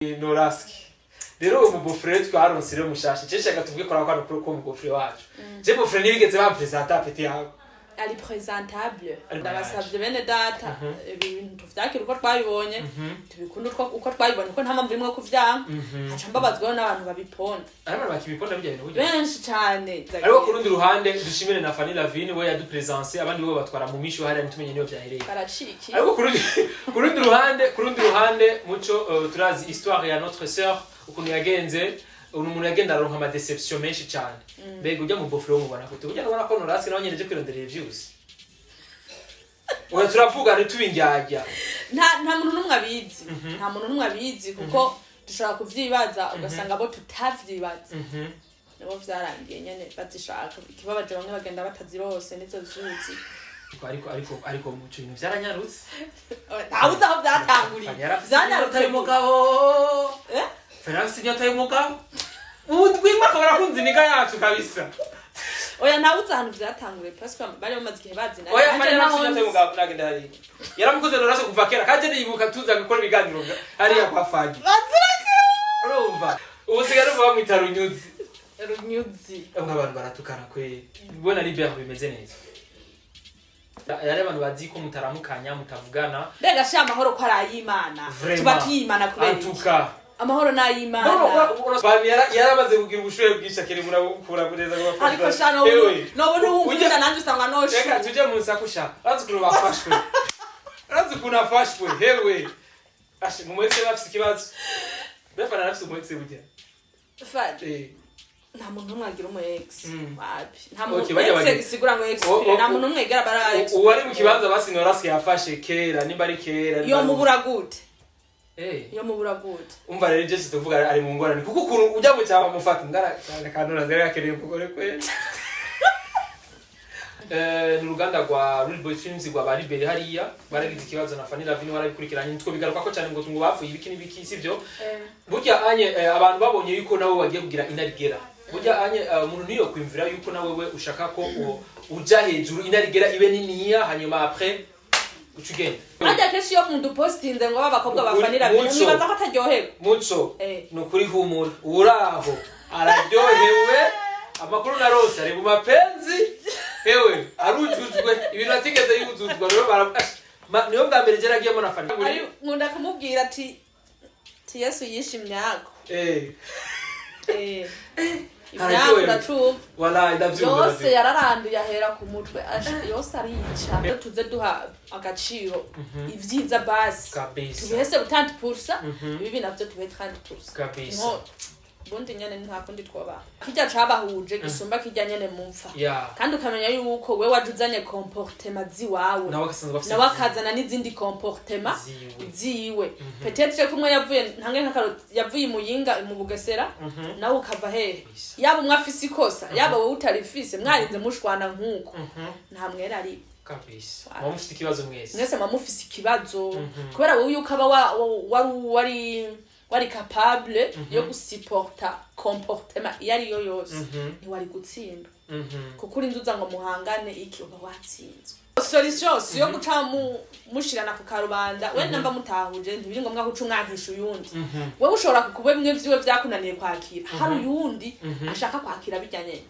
Norasque. Rero ubu bofre twaronse rero mushasha. Ceshaka tuvuge ko rakwana ko mu bofre wacu. Je bofre nibigeze ba presenter peti yawe. Ali présentable. Ndabasavye bene data ibintu vyakira uko twabibonye tubikunda uko twabibonye ko nta mpamvu imwe kuvyanka aca mbabazwa n'abantu babiponda. Abantu bakibiponda bijyanye n'uburyo. Benshi cyane. Ariko ku rundi ruhande dushimire na FANNY LAVINE we yadupresence abandi bo batwara mu misho hari ntumenye niyo vyahereye. Karaciki. Ariko ku rundi ruhande muco turazi histoire ya notre sœur ukuntu yagenze umuntu yagenda aronka ama deception menshi cyane. Mbega ujya mu bofre wo mubana gute ujya nabona ko Norasque nawe nyereje kwirondera views. Oya turavuga ari tubingyajya. Nta muntu numwe abizi. Nta muntu numwe abizi kuko dushobora kuvyibaza ugasanga bo tutavyibaza. Nabo vyarangiye nyene bazishaka ikibabaje bamwe bagenda batazirose nizo zuzi. Ariko mu kintu vyaranyarutse. Ntabuze aho vyatanguriye. Vyanyarutse umugabo. Felix nyotaye umugabo. Udwima kabara kunzinika yacu kabisa. Oya ntabuze ahantu vyatanguriye parce que bari bamaze igihe bazina. Oya Felix nyotaye umugabo nagenda hari. Yaramukoze Norasque kuva kera kaje nibuka tuza gukora ibiganiro hariya kwa FANNY. Urumva ubusigara bamwita runyuzi. Abantu baratukana kwe. Bona libère bimeze neza. Yare abantu bazi ko mutaramukanya mutavugana. Mbega sha amahoro ko arayimana. Tubatiyimana kubera. Antuka. Amahoro nayimana. FANNY yaramaze kugira ubushoye bwisha kere murakura kureza ngo ariko sha nobone wumvira nanje usanga nosho. Reka tuje mu nsakusha. Azukuru bafashwe. Azukuna fashwe hewe. Ashe mumwese bafise ikibazo. Befana nafise umwese bujya. FANNY. Nta muntu mwagira umu ex. Wapi. Nta muntu ex sigura ngo ex. Nta muntu mwegera bara ex. Uwari mu kibanza basi Norasque yafashe kera nimba ari kera. Yo mubura gute. Yo mubura gute. Umva rero Jesse tuvuga ari mu ngorane kuko ukuntu ujya mu cyaba mufata ngara kanora zari yakereye kugore kwe. N'uruganda rwa Real Boy Films rwa bari bere hariya baragize ikibazo na FANNY LAVINE warabikurikiranye nitwo bigaruka ko cyane ngo tungu bapfuye ibiki n'ibiki sivyo. Burya anye abantu babonye yuko nawe wagiye kugira inarigera. Burya anye umuntu niyo kwimvira yuko nawe we ushaka ko uja hejuru inarigera ibe niniya hanyuma après ucugenda. Ajya keshi yo muntu postinze ngo babakobwa ba FANNY LAVINE nibaza ko ataryohewe. Muco nukuri humura uraho araryohewe amakuru narose ari mu mapenzi hewe arujujwe ibintu atigeze yuzuzwa rero barafasha niyo bwa mbere geragiyemo na FANNY. Ari nkunda kumubwira ati Yesu yishimye yako. Imyaka uracuba wala ndavyumva yose yararanduye ahera ku mutwe yose arica tuze duha agaciro ivyiza basi tubihese 30% ibi navyo tube 30% kabisa bundi nyene nta kundi twoba kijya cabahuje gisumba kijya nyene mumfa kandi ukamenya yuko we wajuzanye comportement ziwawe nawe akazana n'izindi comportement ziwe peut-être kumwe yavuye ntange nk'akaroti yavuye muyinga mu Bugesera nawe ukava hehe yaba umwafisi ikosa yaba wowe utarifise mwarinze mushwana nkuko nta mwera ari kabisa mufite ikibazo mwese mufise ikibazo kubera wowe ukaba wari capable yo gusupporta comportement yari yo yose ni wari gutsinda kuko urinzuza ngo muhangane iki uba watsinzwe solution yo guca mushirana ku karubanda we namba mutahuje ndibiri ngombwa guca umwankisha uyundi wewe ushobora kukuba bimwe vyiwe vyakunaniye kwakira hari uyundi ashaka kwakira bijyanye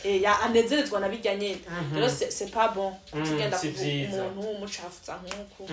ya anezerezwa na bijyanye rero c'est pas bon kugenda ku umuntu umucafuza nkuko.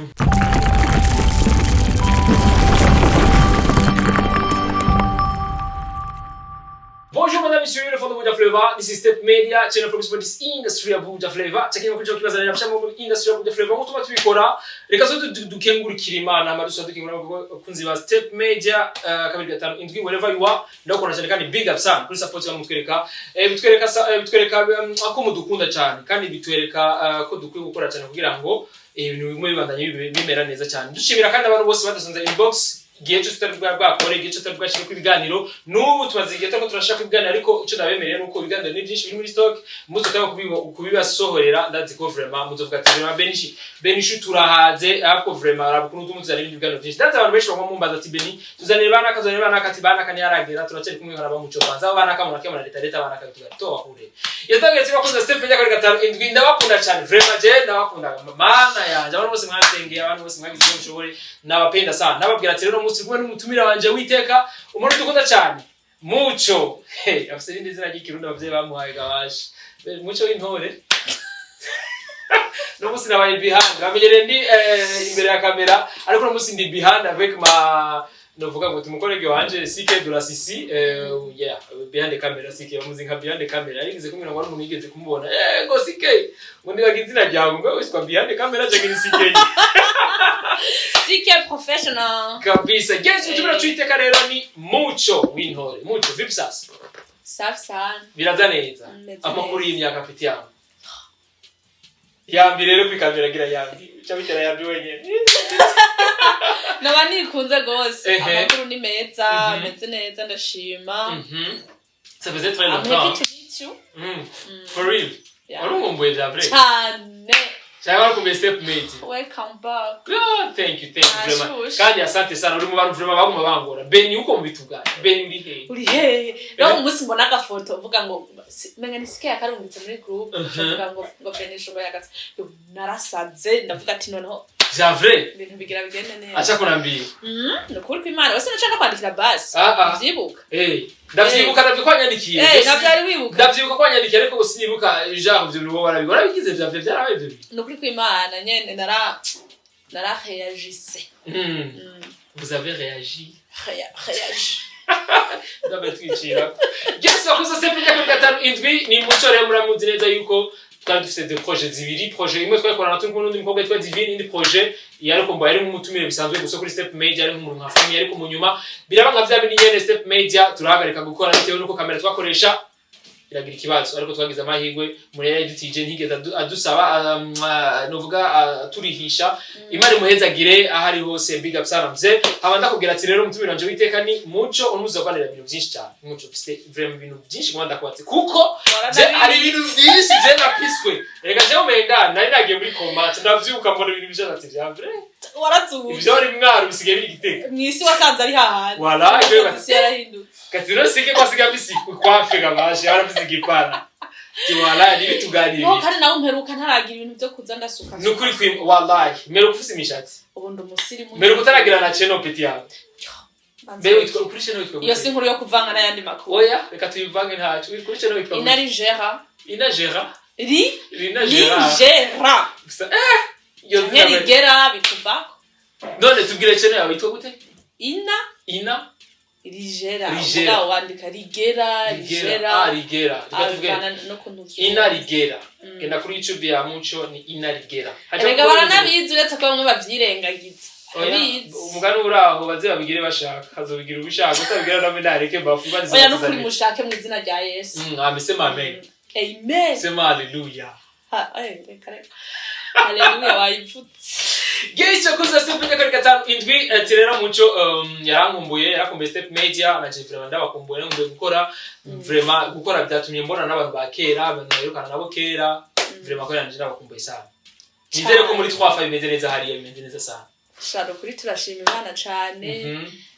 Bonjour mesdames et messieurs, le fond de Buja Flavor. This is Step Media, channel focused on this industry of Buja Flavor. Chakini wakuja kibaza na mshamo mu industry of Buja Flavor. Mutuma tubikora. Reka so dukengurikira Imana, amadusa dukengura kunzi ba Step Media, kabiri gatanu indwi wherever you are. Ndako konashane kandi big up sana kuri support ya mutwereka. Bitwereka ako mudukunda cyane kandi bitwereka ko dukwiye gukora cyane kugira ngo ibintu bimwe bibandanye bimera neza cyane. Dushimira kandi abantu bose badasanze inbox gihe cyo tutabwakore igihe cyo tutabwashika ku biganiro n'ubu tubazigiye ko turashaka kubiganira ariko icyo nabemereye nuko ibiganiro ni byinshi biri muri stock muzo taba kubibasohorera ndazi ko vraiment muzovuga ati benshi turahaze ariko vraiment arabukuntu tumuzana ibindi biganiro byinshi ndazi abantu benshi bamumbaza ati beni tuzanire bana kati bana kani yaragera turaceri kumwe nkara bamuco banza bana kamuna kemana leta bana kabitugato bahure yatagiye kibakoza Step Media kuri gatanu indwi ndabakunda cyane vraiment je ndabakunda mana yanje abantu bose mwasengeye abantu bose mwagize umushobore nabapenda sana nababwira ati rero munsi kumwe n'umutumira wanje witeka umuntu dukunda cyane Muco afise irindi zina ry'ikirundi abavyeyi bamuhaye gawaje Muco w'intore no musi nabaye behind bamenyere ndi imbere ya kamera ariko no musi ndi behind avec ma novuga ngo tumukorege wanje sike durasisi yeah behind the camera sike bamuzi nka behind the camera yigeze kumwe ngo umuntu yigeze kumubona ngo sike ngo ndibaga izina ryawe ngo witwa behind the camera cyangwa ni sike sike professional kabisa guys mutumira twiteka rero ni Muco w'intore Muco vipi sasa safi sana biraza neza amakuru y'imyaka afite yawe yambi rero kwikamera gira yambi cyabitera yambi wenyene nabani kunze gose amakuru ni meza meze neza ndashima ça faisait très longtemps for real warumbuye d'après cyane cyangwa ku step mate welcome back thank you vraiment kandi asante sana uri mu bantu vraiment baguma bangora beni uko mubitugana beni uri he no umunsi mbona agafoto uvuga ngo menga nisike yakarungitse muri group uvuga ngo beni shobo yagatse narasaze ndavuga ati noneho c'est vrai ibintu bigira bigende neza acha kunambia nukuri kw'Imana wese nashaka kwandikira basi vyibuka ndavyibuka ndavyikanyandikiye navyari wibuka ndavyibuka kwanyandikiye ariko sinibuka ijambo byo bibo barabigora bigize byavye byarabaye byo nukuri kw'Imana nyene nara réagissé vous avez réagi réagi ndabatwicira gesa kuzo sempre kuri gatanu indwi ni Muco rero muramuzi neza yuko kandi dufite des projets zibiri projet imwe twakorana turi kumwe n'undi mukobwa yitwa Divine indi projet yariko mbaye ari umutumire bisanzwe gusa kuri Step Media ari mu nka family ariko mu nyuma biraba nka vya bindi nyene Step Media turahagarika gukora bitewe nuko kamera twakoresha iragira ikibazo ariko twagize amahirwe muri editije ntigeze adusaba novuga turihisha imari muhezagire ahari hose big up sana mze abanda kugira ati rero umutumire wanje witeka ni Muco umuzo kwanira ibintu byinshi cyane Muco ufite vraiment ibintu byinshi kwanda kwatse kuko ari ibintu byinshi je napiswe rega je umenga nari nagiye muri combat ndavyuka mbona ibintu bijana ati vya vrai warazuye ibyo ari mwaro bisigaye biri giteka mwisi wasanze ari hahandi wala ibyo basi yarahindutse katiro sike kwasiga bisi kwafega baje barabizigipana tiwala ni bitugari no kandi nawe umperuka ntaragira ibintu byo kuza ndasuka nukuri kwim wallahi mero kufisa imishatsi ubundo musirimu mero kutaragira na channel peti yawe mero witwa kuri channel witwa iyo si nkuru yo kuvanga n'ayandi makuru oya reka tuyivange ntacu kuri channel witwa inarigera yo ngerigera bituvako none tubwire channel yawe witwa gute ina rigera wandika rigera tukatubwira ina rigera kenda kuri YouTube ya Muco ni ina rigera rega baranabizi uretse ko bamwe bavyirengagiza umugani uraho baze babigire bashaka hazobigira ubushaka utabigira namwe nareke bafuba nzi oya no kuri mushake mu izina rya Yesu sema amen sema haleluya haleluya wayipfutse Geisha kuza Step Media kuri gatanu indwi tirera Muco yarakumbuye Step Media na je vraiment ndabakumbuye ngombe gukora byatumye mbona n'abantu bakera abantu bayirukana nabo kera vraiment ko yanje ndabakumbuye sana nizere ko muri 3 bimeze neza hariya bimeze neza sana sharo kuri turashima Imana cyane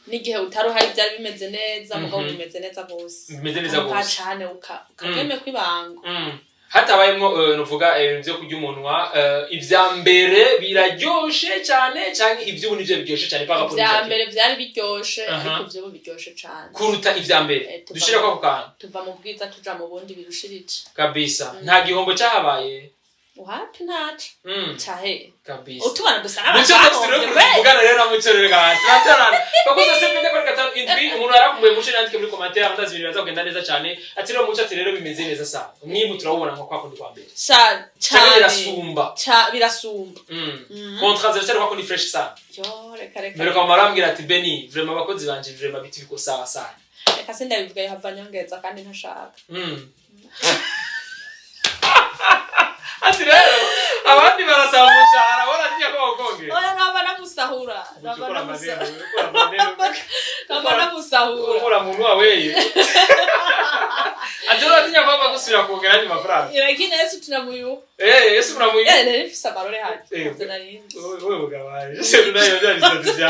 n'igihe utaruhari byari bimeze neza mugabo bimeze neza gose bimeze neza gose cyane ukageme kwibanga hatabayemo nuvuga ibyo kurya umunwa ivya mbere biraryoshe cyane cyane ivyo nivyo biryoshe cyane paka kuri ivya mbere byari biryoshe ariko byo biryoshe cyane kuruta ivya mbere dushira kwa kukana tuva mu bwiza tuja mu bundi birushirije kabisa nta gihombo cyahabaye wapi ntacu cyahe kabisa utubana dusa n'abana rero Muco rero gahatarana bakoze Step Media kuri gatanu indwi umuntu arakumbuye Muco yandike muri commentaire ndazi ibintu bizagenda neza cyane ati rero Muco ati rero bimeze neza sana mwibu turawubona nko kwakundi kwa mbere cyane birasumba contrast cyane kwakundi fresh sana yo reka mbere kwa marambwira ati Beni vraiment abakozi banje vraiment biti biko sawa sana reka sindabivuga havanyongeza kandi ntashaka ati rero abandi barasaba umushahara wala tinya ko bakonge oya naba namusahura ukora muntu waweye ati rero tinya ko bagusubira kongera andi mafaranga lakini Yesu tunamuyu Yesu tunamuyu nifisa barore haje wewe ugabaye Yesu tunayo ndio nisatija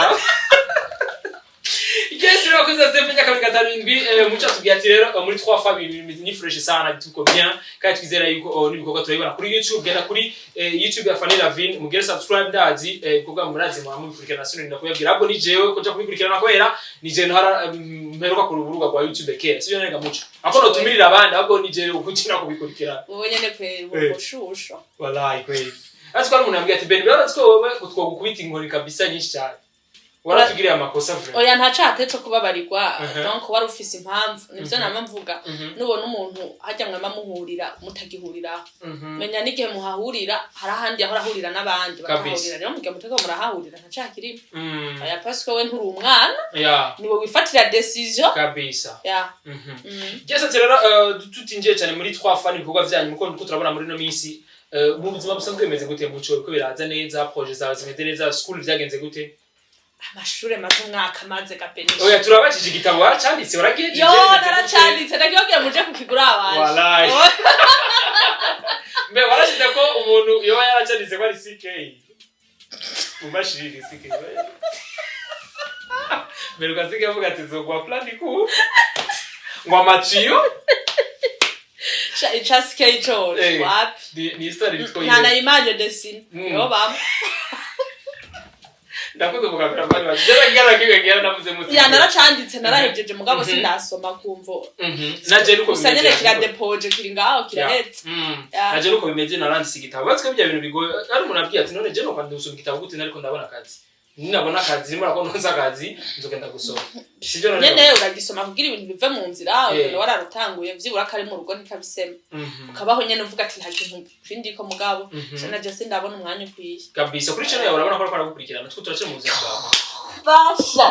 Qu'est-ce que vous avez fait avec Katarindwi mucha tugiati rero muri 3 familles ni fresh sana bituko bien kandi twizera yuko nibikoko turabibona kuri YouTube genda kuri YouTube ya Fanny Lavine mugere subscribe ndazi kuvuga murazi mu mukurikirana sino ndakubwira abo ni jewe ko kubikurikirana kwera ni je ntara mperuka ku rubuga rwa YouTube kera sibyo nega muco ako no tumirira abandi abo ni jewe ukukina kubikurikirana ubonye ne kwera ubushusho wallahi kweli atiko ari umuntu yambwiye ati ben bero atiko wowe utwogukubita inkori kabisa nyinshi cyane waratugiriye amakosa vre oya ntacate cyo kubabarirwa donc wari ufise impamvu nivyo nama mvuga nubona umuntu hajya mwema muhurira mutagihurira menya n'igihe muhahurira harahandi ahora hurira n'abandi bakahurira rero mugihe mutego murahahurira ntacakiri oya parce que we nturi umwana niwe wifatira decision kabisa Jesse rero tutinjiye cyane muri 3 fani ibikorwa byanyu muko turabona muri no minsi mu buzima busanzwe bimeze gute muco ko biraza neza projet zawe zimeze neza school byagenze gute amashure maze umwaka maze kapenisha oya turabakije igitabo waracanditse waragiye yo naracanditse ndagiye muje kukigura abanje wallahi mbe warashyize ko umuntu yoba yaracanditse ko ari CK umashirire CK mbere ukazige avuga ati zogwa plan ku ngo amaciyo cha CK George wapi ni story bitko yana image dessin yo bam ndakuze mugabira bari bagera ngara kigera navuze musi ya naracanditse narahejeje mugabo sindasoma kumvo naje nuko usanyene kira depoje kiri ngaho kirahetse naje nuko bimeze naranditse igitabo batwe bya bintu bigoye ari umuntu abwiye ati none je no kwandika usoma igitabo gute nariko ndabona akazi ninabona akazi rimwe nako nonza akazi nzogenda gusoma sivyo none nyene uragisoma kugira ibintu bive mu nzira ubone wararutanguye vyibura kare mu rugo ntikabisema ukabaho nyene uvuga ati nta kintu kindi ko mugabo sana je sindabona umwanya ukwiye kabisa kuri channel yawe urabona ko aragukurikirana twe turace mu buzima bwawe basha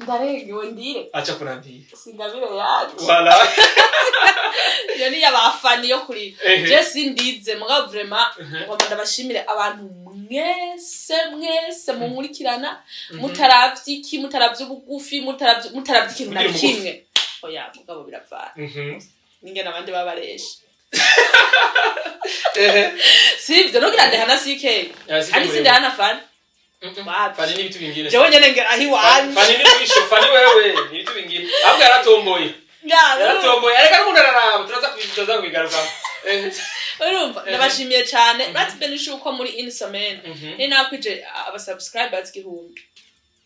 ndaregewe ndire acha kunandi singabire yaje wala yani yabafani yo kuri je sindize mugabo vraiment ngomba ndabashimire abantu mwese mumurikirana mutaravye iki mutaravye ubugufi mutaravye ikintu na kimwe oya mugabo biravana ninge nabandi babaresha sivyo nogira ndehana CK ari sindana fan Fani nibitu bingine. Jewe nyene ngera ahi wanje. Fani ni kwisho, fani wewe nibitu bingine. Ahubwo yaratomboye. Yaratomboye. Areka n'umuntu araraba turaza kubigaruka kubigaruka. Urumva ndabashimiye cyane. Bati benshi uko muri Insamen. Ni nakwije aba subscribers gihumbi.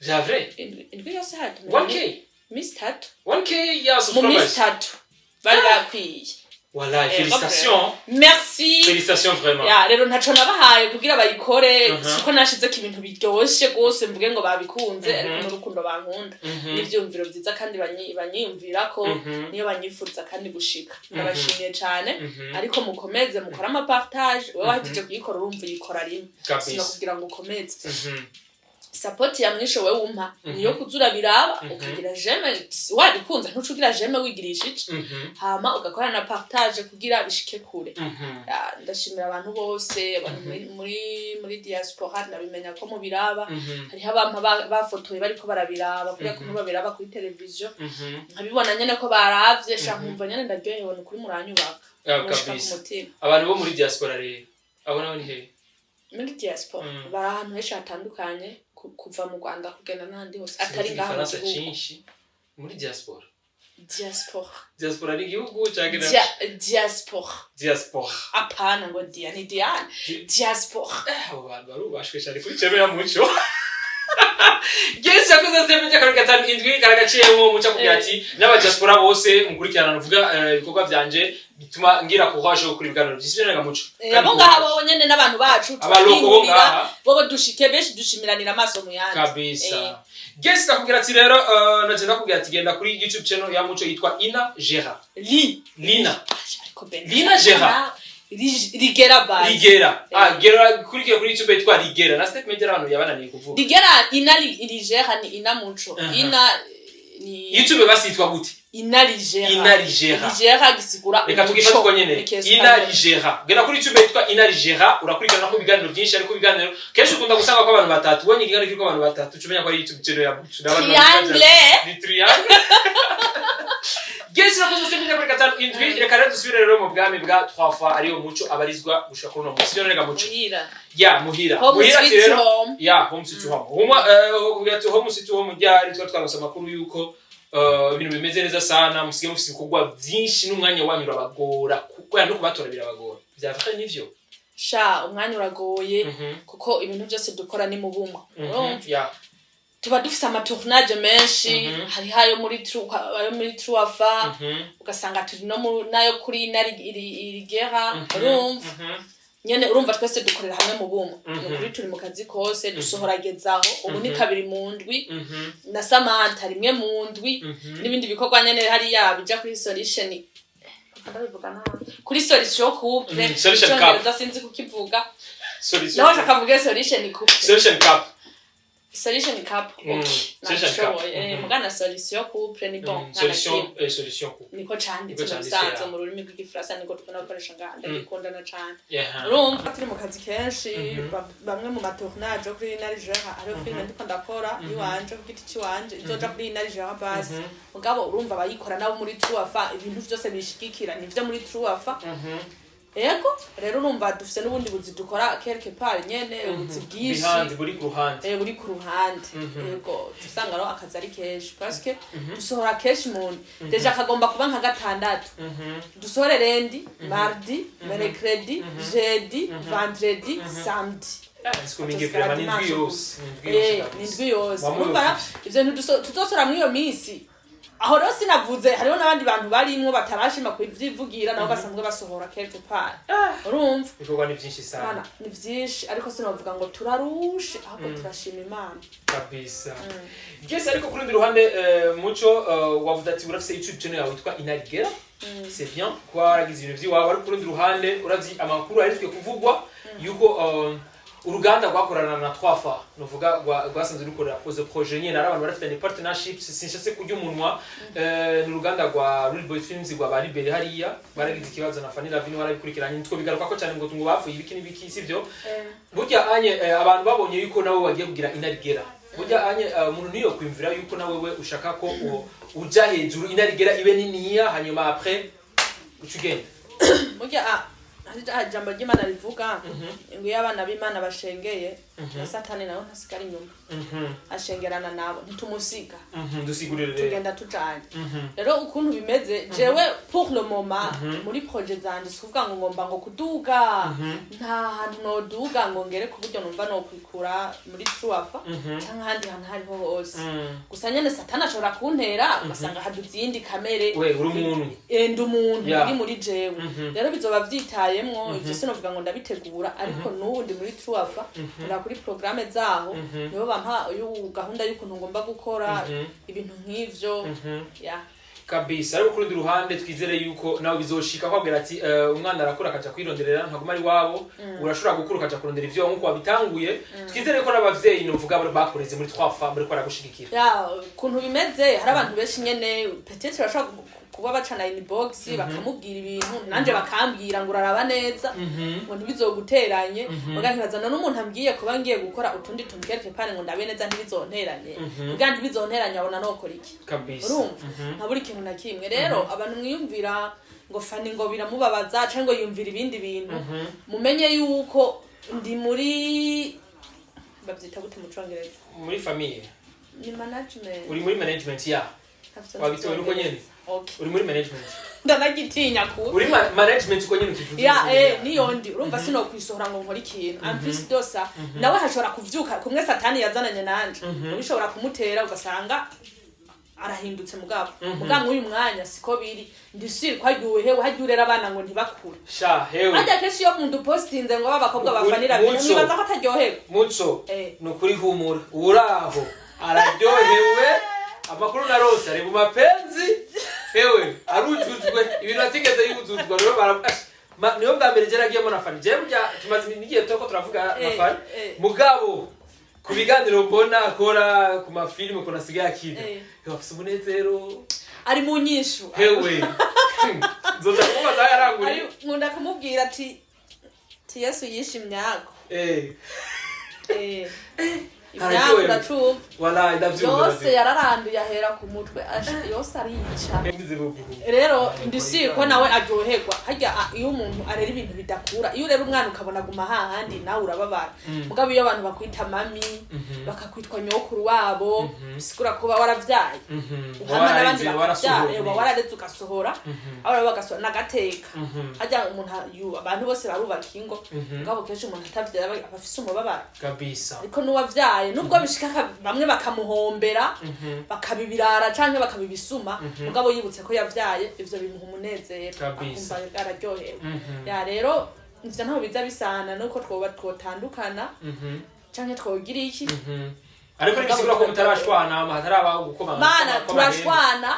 C'est vrai. Indwi yose hatu. 1k. Miss Tatu. 1k ya subscribers. Miss Tatu. Bari bakwiye. Voilà, félicitations. Merci. Félicitations vraiment. Ya rero ntaco nabahaye kugira bayikore siko nashize ko ibintu biryoshe gose mvuge ngo babikunze ariko n'urukundo bankunda n'ivyumviro byiza kandi banyiyumvira ko niyo banyifuriza kandi gushika ndabashimiye cyane ariko mukomeze mukora ama partage wewe wahitije kuyikora urumva yikora rimwe sino kugira ngo ukomeze support ya mwisho wewe umpa niyo kuzura biraba ukagira jeme wabikunze ntucugira jeme wigirishije hama ugakora na partage kugira bishike kure ndashimira abantu bose abantu muri diaspora ndabimenya ko mu biraba hari abampa bafotoye bariko barabiraba kugira ko babiraba kuri television nkabibona nyene ko baravye shankumva nyene ndaryohewe kuri muranyubaka kabisa abantu bo muri diaspora rero abona ni he muri diaspora bari ahantu henshi hatandukanye kuva mu Rwanda kugenda n'ahandi hose atari ngaha mu gihugu muri diaspora diaspora ni igihugu cyagera diaspora apana ngo ni Diane diaspora abantu barubashwe cyane kuri cebe ya muco Gese yakoze semenya karagata indwi karagaciye mu muca kugira ati n'aba diaspora bose mukurikirana nuvuga ibikorwa byanje bituma ngira courage yo kuri biganiro byisibiraga muco abo ngabo nyene n'abantu bacu abaloko ngaha bobo dushike beshi dushimiranira amaso mu yandi kabisa Gese nakubwira ati rero nagenda kubwira ati genda kuri YouTube channel ya muco yitwa Ina Gera Lina Gera Rigera bye. Rigera. Gera kuri YouTube yitwa Rigera. Na step media abantu yabananiye kuvuga. Rigera Rigera ni ina muco. Ina ni YouTube basi yitwa gute? Ina Rigera. Rigera gisigura. Reka tugifata ko nyene. Ina Rigera. Gera kuri YouTube yitwa Ina Rigera urakurikirana ko biganiro byinshi ariko biganiro kenshi ukunda gusanga ko abantu batatu. Bonye ikiganiro kiriko abantu batatu. Cumenya ko ari YouTube channel ya muco. Triangle. Ni triangle. Gese nakoze semenya kuri gatanu indwi reka rero dusubire rero mu bwami bwa 3 fois ariyo muco abarizwa gushaka kuno munsi rero rega muco ya muhira rero ya home sweet home ubwira tu home sweet home ryari twaronse amakuru yuko ibintu bimeze neza sana musige mufise ibikorwa byinshi n'umwanya wanyu urabagora kuko no kubatora birabagora byafasha n'ivyo sha umwanya uragoye kuko ibintu byose dukora ni mu bumwe tuba dufise amatournage menshi hari hayo muri truafa ugasanga turi no nayo kuri irigera urumva twese dukorera hamwe mu bumwe kuri turi mu kazi kose dusohoragezaho ubu ni kabiri mu ndwi na Samantha rimwe mu ndwi n'ibindi bikorwa nyene hari yabija kuri solution kuri solution couple solution sinzi kukivuga solution naho akavuga solution couple solution cup mugana solution couple ni bon solution couple niko canditse musanze mu rurimi rw'igifaransa niko tukona gukoresha nganda bikundana cyane urumva turi mu kazi kenshi bamwe mu matournage kuri Nigeria ari film ndiko ndakora iwanje kugiti ciwanje izoja kuri Nigeria base mugabo urumva bayikora nabo muri Truafa ibintu byose bishigikira nivyo muri Truafa Ego rero numva dufise n'ubundi buzi dukora quelque part nyene ubuzi bwishi buri ku ruhande ego tusanga ro akazi ari keshi parce que dusohora keshi mu deja kagomba kuba nka gatandatu dusohore rendi mardi mercredi jeudi vendredi samedi nindwi yose urumva ivyo tutosora muri iyo minsi aho rero sinavuze hariho n'abandi bantu barimwo batarashima kuvyivugira nabo basanzwe basohora quelque part urumva bikorwa ni byinshi sana ni byinshi ariko sinavuga ngo turarushe ahubwo turashima Imana kabisa byese ariko kuri ruhande muco wavuze ati urafise YouTube channel yawe yitwa Inarigera c'est bien kwa aragize ibintu vyiwawe ariko kuri ruhande urazi amakuru ari twe kuvugwa yuko uruganda rwakorana na 3 fois novuga rwasanzwe rukorera pose projet nyene arabantu barafite partnerships sinshase kujya umunwa n'uruganda rwa Real Boy Films rwa bari bere hariya baragize ikibazo na FANNY LAVINE warabikurikiranye nitwo bigaruka ko cyane ngo tungu bapfuye ibiki sivyo burya anye abantu babonye yuko nawe wagiye kugira Inarigera burya anye umuntu niyo kwimvira yuko nawe we ushaka ko uja hejuru Inarigera ibe niniya hanyuma après ucugenda burya jambo ry'Imana rivuga ngo y'abana b'Imana bashengeye na Satani nawe ntasigara inyuma ashengerana nabo ntitumusiga dusigurire tugenda tujanye rero ukuntu bimeze jewe pour le moment muri projet zanje suvuga ngo ngomba ngo kuduga nta hantu no duga ngo ngere ku buryo numva no kwikura muri Truafa cyangwa handi hantu hariho hose gusa nyene Satani ashobora kuntera ugasanga haduzindi kamere we uri umuntu ndi umuntu uri muri jewe rero bizoba vyitayemwo ivyo sinovuga ngo ndabitegura ariko n'ubundi muri Truafa kuri programme zaho nibo bampa gahunda y'ukuntu ngomba gukora ibintu nk'ivyo kabisa ariko kuri ruhande twizere yuko nawe bizoshika kwabwira ati umwana arakura akaja kwironderera ntaguma ari wabo urashobora gukura akaja kurondera ivyo nkuko wabitanguye twizere ko n'abavyeyi novuga bakoreze muri 3 fois muri ko aragushigikira kuntu bimeze hari abantu benshi nyene peut-être urashobora kuba bacana inbox bakamubwira ibintu nanje bakambwira ngo uraraba neza ngo ntibizoguteranye bagahibazana n'umuntu ambwiye kuba ngiye gukora utundi tumkereke pane ngo ndabe neza ntibizonteranye kandi ntibizonteranye abona nokora iki urumva nta buri kintu na kimwe rero abantu mwiyumvira ngo FANNY ngo biramubabaza cyangwa ngo yumvira ibindi bintu mumenye yuko ndi muri babyita gute mu Congereza muri famille ni management uri muri management ya wabitowe nuko nyene uri muri management ndanagitinya ku uri management uko nyene kivuze niyo ndi urumva sino kwisohora ngo nkora ikintu ampisi dosa nawe hashobora kuvyuka kumwe Satani yazananye nanje ubishobora kumutera ugasanga arahindutse mugabo uyu mwanya siko biri ndisiri kwaryuhe wahajurera abana ngo ntibakure sha hewe ajya keshi yo muntu postinze ngo babakobwa bafanira bintu nibaza ko ataryohewe muco nukuri humura uraho araryohewe amakuru narose ari mu mapenzi hewe arujujwe ibintu atigeze yuzuzwa rero barafasha niyo bwa mbere geragiyemo na FANNY je burya tumaze n'igihe toko turavuga na FANNY mugabo ku biganiro mbona akora ku mafilime ko nasigaye akina yafise umunezero ari mu nyishu hewe nzoza kubaza yaranguri ari nkunda kumubwira ati Yesu yishimye yako imyaka uracumva wala ndavyumva yose yararanduye ahera ku mutwe yose arica rero ndisi ko nawe aryoherwa harya iyo umuntu arera ibintu bidakura iyo urera umwana ukabona guma hahandi nawe urababara mugabo iyo abantu bakwita mami bakakwitwa nyokuru wabo bisigura kuba waravyaye uhama n'abandi bakavyaye warareze ugasohora abara bagasohora nagateka harya umuntu abantu bose barubaka ingo mugabo kenshi umuntu atavyaye abafise umubabaro kabisa ariko nuwavyaye nubwo bishika bamwe bakamuhombera bakabibirara canke bakabibisuma mugabo yibutse ko yavyaye ivyo bimuha umunezero akumva yararyohewe ya rero ivyo ntaho biza bisana nuko twoba twotandukana canke twogira iki ariko nigisigura ko mutarashwana hataraba gukomanga mana turashwana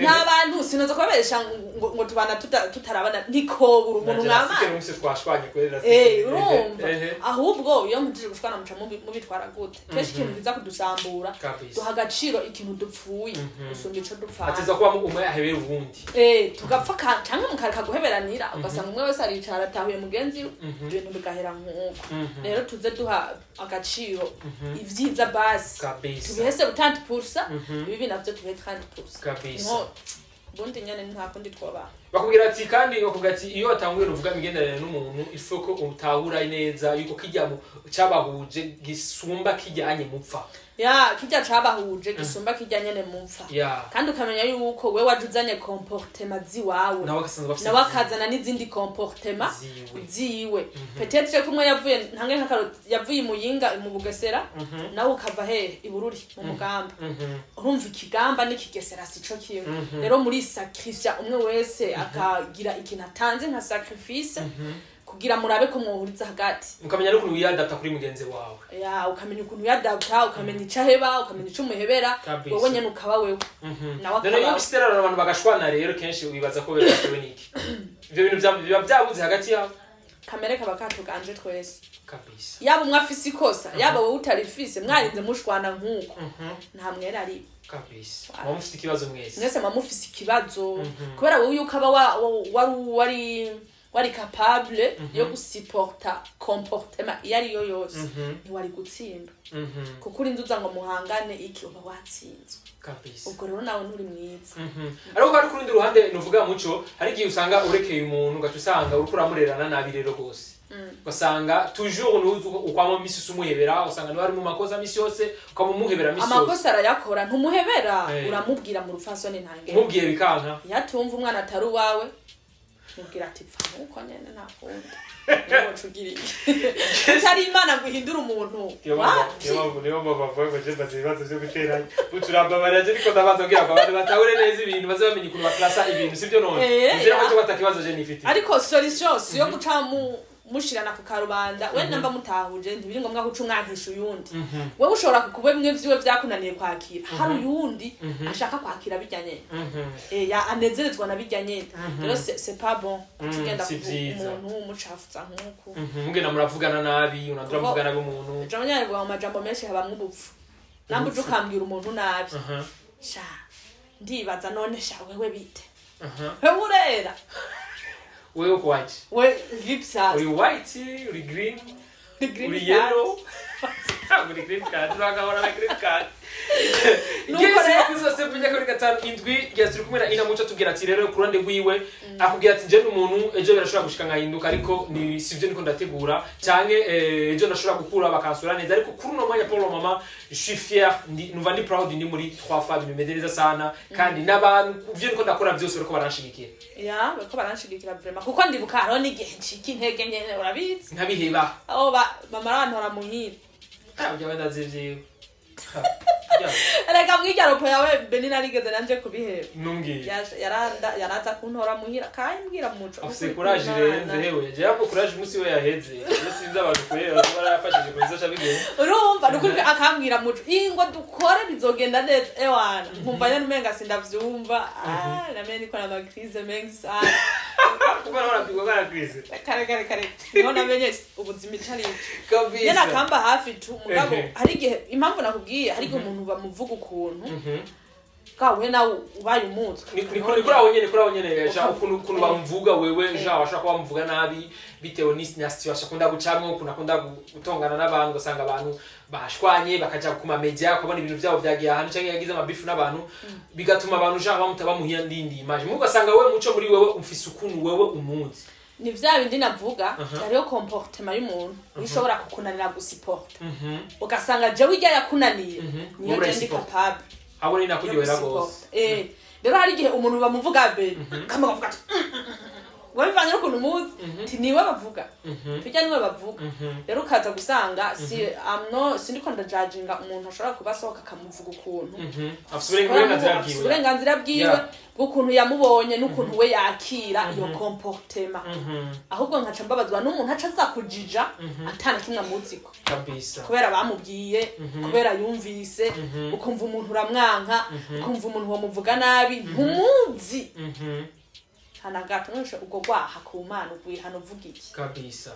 nta bantu sinoza kubabesha ngo tubana tutarabana nikobura umuntu mwamana urumva ahubwo iyo mutije gushwana muca mubitwara gute kenshi ikintu biza kudusambura duha agaciro ikintu dupfuye usumba ico dupfana atiza kuba umwe ahebera ubundi tugapfa canke mukareka guheberanira ugasanga umwe wese aricara atahuye mugenzi we ibintu bigahera nk'uko rero tuze duha agaciro ivyiza basi tubihese 30% ibibi navyo tubihe 30% bundi nyane nta kundi twoba bakubwira ati kandi bakubwira ati iyo atanguye ruvuga imigenderere n'umuntu ifoko utahura neza yuko kijyamo cyabahuje gisumba kijyanye mupfa kijya cabahuje gisumba kijyanye ne mupfa kandi ukamenya yuko we wajuzanye comportement ziwawe nawe akazana n'izindi comportement ziwe peut-être kumwe yavuye ntange nkakaro yavuye muyinga mu Bugesera nawe ukava he ibururi mu mugamba urumva ikigamba n'ikigesera sico kiyo rero muri sacrifice umwe wese akagira ikintu atanze nka sacrifice kugira murabe ko mwohuriza hagati ukamenya n'ukuntu yadapta kuri mugenzi wawe ukamenya ukuntu yadapta ukamenya icaheba ukamenya ico muhebera wowe nyene ukaba wewe nawe akaba iyo gusterana abantu bagashwana rero kenshi wibaza ko beratewe niki ivyo bintu biba byabuze hagati yabo kamere kaba katuganje twese kabisa yaba umwe afise ikosa yaba wowe utarifise mwarinze mushwana nkuko nta mwera ari kabisa mufite ikibazo mwese mufise ikibazo kubera wowe ukaba wari capable yo gusupporta comportement yari yo yose ntiwari gutsinda kuko urinduza ngo muhangane iki uba watsinzwe kabisa ubwo rero nawe nturi mwiza ariko kandi kurundi ruhande nuvuga muco hari gihe usanga urekeye umuntu gacu usanga uriko uramurerana nabi rero gose ugasanga toujours nuzu ukwamo misi umuhebera usanga bari mu makosa misi yose ukamumuhebera misi yose amakosa arayakora ntumuhebera uramubwira mu rufasoni ntange mubwiye bikanka yatumva umwana atari uwawe mubwira ati pfa nuko nyene nakundi niwo cugiriye utari imana guhindura umuntu niyo bavuye ngo je bazibazo byo guteranya uturamba baraje ariko ndabaza kugira ngo abantu batahure neza ibintu baze bamenye ukuntu baklasa ibintu sivyo none nzira ko batakibazo je nifite ariko solution yo guca mushirana ku karubanda we namba mutahuje ntibiri ngombwa guca umwankisha uyundi wewe ushobora kukuba bimwe vyiwe vyakunaniye kwakira hari uyundi ashaka kwakira bijyanye ya anezerezwa na bijyanye rero c'est pas bon tugenda ku umuntu umucafuza nkuko mugena muravugana nabi unadura muvugana nabi umuntu jamanya ngo amajambo menshi habamwe ubupfu nambu ukambwira umuntu nabi sha ndibaza none sha wewe bite urera wewe kwaje we vipsa uri white uri green uri yellow uri green card uragahora na green card Ngeze kuzose punya kuri gatanu indwi yasiri kumwe na ina muco tubwira ati rero kurande gwiwe akubwira ati je n'umuntu ejo birashobora gushika ngahinduka ariko ni sivyo niko ndategura canke ejo ndashobora gukura bakansura neza ariko kuri no mwanya Paul mama je suis fier numva ndi proud ndi muri 3 femmes bimedereza sana kandi n'abantu uvyo niko ndakora byose uriko baranshigikira bako baranshigikira vraiment kuko ndibuka haro n'igihe nshiki intege nyene urabizi nkabiheba mama abantu baramuhira byo ndazivyiwe Reka mwijyaropo yawe Benina rigeze nanje kubiheba. Nungi. Yaraza kuntora muhira kayimbwira muco. Afise courage renze hewe. Je yapo courage musi we yaheze. Sinzi abantu kureba barafashije kuzoca bigene. Urumva nukuvuga akambwira muco. Ingo dukore bizogenda neza ewana. Nkumva nyene umenga sindavyumva. Namenye niko na crise mengi sana. Kuba barapigwa kana crise. Kare. Niho namenye ubuzima icari. Kabisa. Nyena kamba hafi tu mugabo hari igihe impamvu nakubwiye hari igihe umuntu bamuvuga ukuntu kawe nawe ubaye umuzi ni kuri aho nyene ja ukuntu bamvuga wewe ja washaka kuba bamuvuga nabi bitewe na situation akunda gucamwe ukuntu akunda gutongana n'abantu gasanga abantu bashwanye bakaja kuma media kubona ibintu byabo byagiye ahantu cyangwa yagize amabifu n'abantu bigatuma abantu ja bamuhiya ndindi image mu gasanga wewe muco muri wewe umfise ukuntu wewe umuzi ni vya bindi navuga hariyo comportement y'umuntu bishobora kukunanira gusupport ugasanga jewe ijya yakunaniye niyo je ndi capable abo ni nakuryohera gose rero hari igihe umuntu bamuvuga be kamavuga ati wabivanye n'ukuntu umuzi ti niwe bavuga tujya niwe bavuga rero ukaza gusanga sindiko ndajudginga umuntu ashobora kubasohoka akamuvuga ukuntu afite uburenganzira bwiwe bw'ukuntu yamubonye n'ukuntu we yakira iyo comportement ahubwo nkaca mbabazwa n'umuntu aca aza kujija atana kimwe amuziko kabisa kubera bamubwiye kubera yumvise ukumva umuntu uramwanka ukumva umuntu wamuvuga nabi ntumuzi hanagato nushe ubwo gwaha ku Mana ugwihana uvuga iki kabisa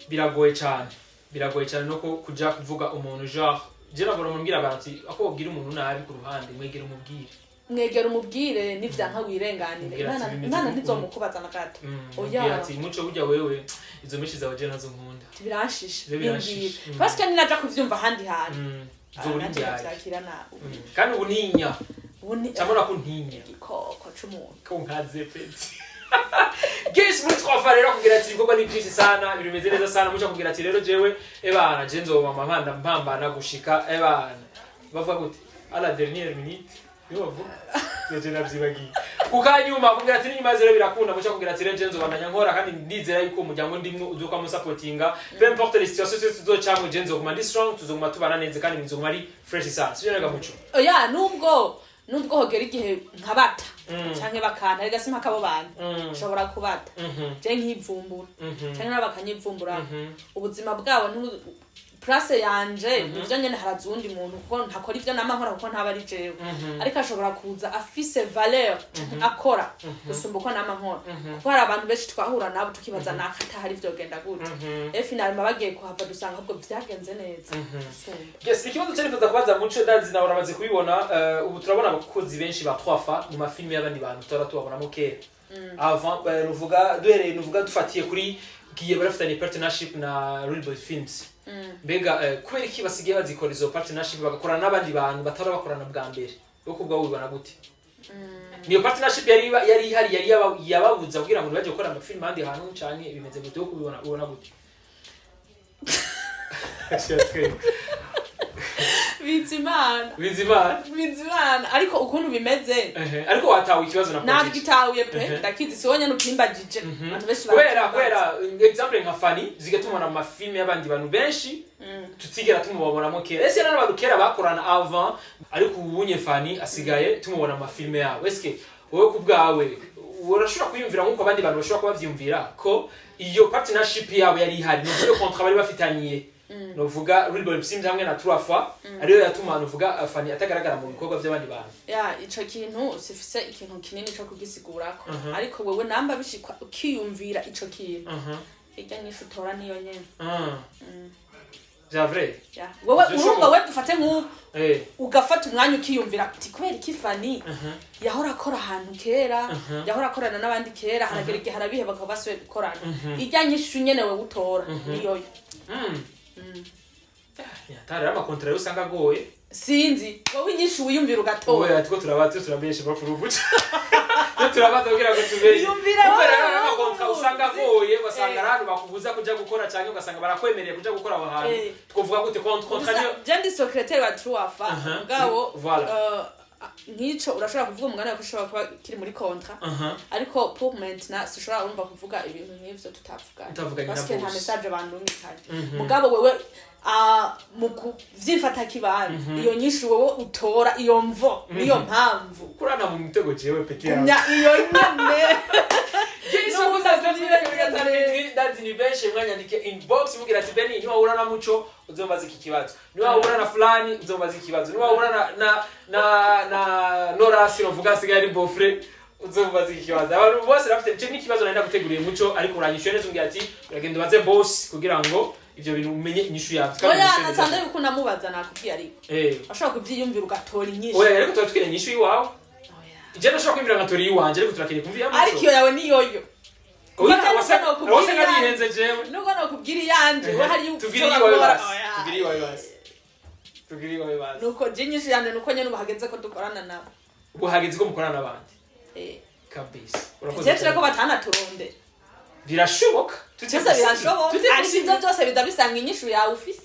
biragoye cyane no kuja kuvuga umuntu genre je nabona mumbwira abantu ako ubwira umuntu nabi ku ruhande mwegera umubwire nivyanka wirenganire Imana ntizomukubaza na gato oya ati muco burya wewe izo mishi zawe je nazo nkunda birashishe parce que ninaja kuvyumva handi hantu zoburi byakira na kandi ubuninya cyamona ko ntinya igikoko c'umuntu ko nkaze peti Guys muri twafa rero kugira ati ibikorwa ni byinshi sana birumeze neza sana muca kugira ati rero jewe ebana je nzoba mamanda mpambana gushika ebana bavuga gute à la dernière minute yo bavuga je navyibagiye ukanyuma kugira ati nyuma zero birakunda muca kugira ati rero je nzobandanya nkora kandi ndizera yuko umuryango ndimwe uzoka mu supportinga peu importe les situations tuzocamwe je nzoguma ndi strong tuzoguma tubana neza kandi nzoguma ari fresh sana sibyo muco oya nubwo hogera igihe nkabata canke bakana rega simpa kabo bantu ushobora kubata je nkivumbura canke n'abakanyivumbura ubuzima bwabo place yanje nivyo nyene harazundi muntu kuko ntakora ivyo namankora kuko ntaba ari jewe ariko ashobora kuza afise valeur akora gusumba uko namankora kuko hari abantu benshi twahura nabo tukibaza nakata hari ivyo genda gute finalement bagiye kuhava dusanga ahubwo vyagenze neza yes ikibazo cyari kuza kubaza muco dazi nawe uramaze kubibona ubu turabona abakozi benshi ba 3 mu mafilme y'abandi bantu turatubabona mu kera avant nuvuga dufatiye kuri giye barafitanye partnership na Real Boy Films mbega kubera iki basigaye bazikora izo partnership bagakorana n'abandi bantu batara bakorana bwa mbere yo kubwa wibona gute niyo partnership yari yababuza kugira ngo baje gukora amafilm handi hantu cyane bimeze gute yo kubibona gute bizimana ariko ukuntu bimeze ariko watawe ikibazo na project nagitawe pe ndakizi siwonya nukimbagije abantu benshi kubera example nka Fanny zigatuma na mafilme y'abandi bantu benshi tutigera tumubabona mo kera ese n'abantu kera bakorana avant ariko ubunye Fanny asigaye tumubona amafilme yabo eske wowe kubwawe urashobora kuyumvira nkuko abandi bantu bashobora kubavyumvira ko iyo partnership yabo yari ihari no contrat bari bafitaniye novuga Real Boy Films hamwe na 3 fois ariyo yatuma novuga Fanny atagaragara mu bikorwa by'abandi bantu ico kintu sifise ikintu kinini cyo kugisigurako ariko wewe namba bishikwa ukiyumvira ico kintu ijya nishutora niyo nyene c'est vrai wewe urumva we dufate nk'ubu ugafata umwanya ukiyumvira ati kubera iki Fanny yahora akora ahantu kera yahora akorana n'abandi kera haragera igihe harabihe bakaba basuye gukorana ijya nyishu nyene we utora niyo tara amakontra yo usanga goye sinzi wowe inyishu wiyumvira ugatora oya tuko turabeshe bafurubuca turabaza kugira ngo tubere kubera amakontra usanga goye basanga abantu bakubuza kuja gukora cyane ugasanga barakwemereye kuja gukora aho hantu twovuga gute kontra niyo je ndi secrétaire wa Truafa ngabo nk'ico urashobora kuvuga umwana wako ushobora kuba kiri muri kontra ariko pour maintenant sishobora urumva kuvuga ibintu nk'ivyo tutavuganye parce que nta message bandungikaje mugabo wewe mu kuvyifata kibanza iyo nyishu wowe utora iyo mvo niyo mpamvu kurana mu mitego jewe peke yawe iyo nyene Yesu kuzazabira kabiri ndazi ni benshi mwanyandike inbox mugira ati Beni niwa urana muco uzombaza iki kibazo niwa urana fulani uzombaza iki kibazo niwa urana na Norasque novuga sigaye ari bofre uzombaza iki kibazo abantu bose rafite cyo ni kibazo naenda guteguriye muco ariko uranyishuye neza ungira ati uragenda baze boss kugira ngo ivyo bintu umenye inyishu yavyo oya nasanze yuko namubaza nakubwiye ariko ashobora kuvyiyumvira ugatora inyishu oya ariko turatwira inyishu yiwawe je nashobora kwimvira ngatora yiwanje ariko turakeneye kumvira muco ariko iyo yawe ni yoyo oya wase ngadihenze jewe nuko nakubwira iyanje we hari tugiri iwawe basi tugiri iwawe basi nuko je inyishu yanje nuko nyene ubahageze ko dukorana nabo ubahageze ko mukorana n'abandi kabisa urakoze ko batanaturondera birashoboka tutese birashoboka ariko ivyo byose bidabisanga inyishu yawe ufise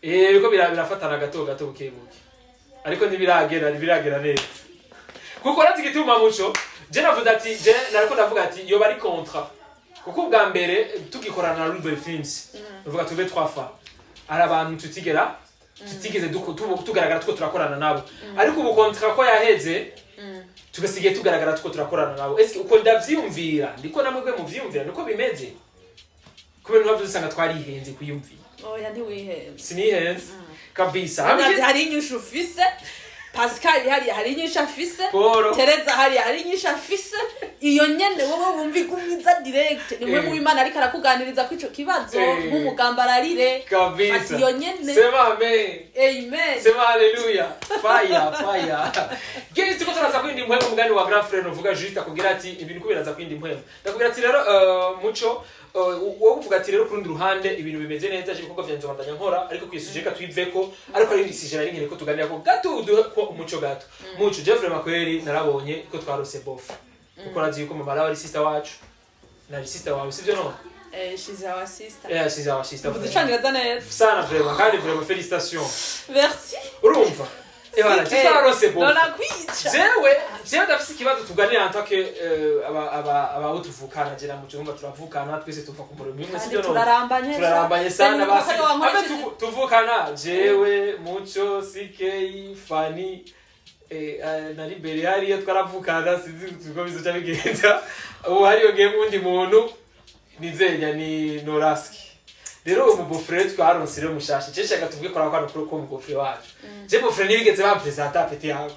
biko birafatana gato bukebuke ariko ntibiragera neza kuko razi gituma muco je navuga ati je nariko ndavuga ati yo bari contre kuko ubwa mbere tugikorana na Rudolph Films uvuga tuve 3 fois ari abantu tutigeze tugaragara tuko turakorana nabo ariko ubu contrat ko yaheze tugasigaye tugaragara tuko turakorana nabo eske uko ndavyumvira ndiko namwe mu vyumvira niko bimeze kubera ntabwo dusanga twarihenze kuyumvira oya ntiwihenze sinihenze kabisa hari inyishu ufise Pascal hari inyishu afise Tereza hari inyishu afise iyo nyene wowe wumva igumiza direct ni wewe Imana ariko arakuganiriza kwico kibazo nk'umugambararire kabisa iyo nyene sema amen sema haleluya fire gezi tuko turaza kwindi impwemo mugani wa grand frère uvuga juste akubwira ati ibintu kubiraza kwindi impwemo ndakubwira ati rero muco wowe uvuga ati rero kurundi ruhande ibintu bimeze neza cyo kuko vyanzo bandanya nkora ariko kwisujeka twiveko ariko ari ndisije nari nkene ko tuganira ko gato ko umuco gato muco Jeffrey Makweri narabonye ko twarose bof uko razi yuko mama ari sister wacu na sister wawe sivyo no she's our sister she's our sister Vuduchangira neza sana vraiment kandi vraiment félicitations merci urumva voilà twarose bof nona kwica jewe ndafise ikibazo tuganira ntake aba utuvukana je na muco ngomba turavukana twese tuva ku mboro mwe sivyo no turarambanye sana basi abe tuvukana jewe muco CK Fanny na libere hariyo twaravukana sinzi tuko bizo cyabigenda ubu hariyo game undi muntu nizenya ni Norasque rero ubu bofre twaronse rero mushasha ceshaka tuvuge kora kwano ko mu bofre wacu je bofre nibigeze ba presenter peti yawe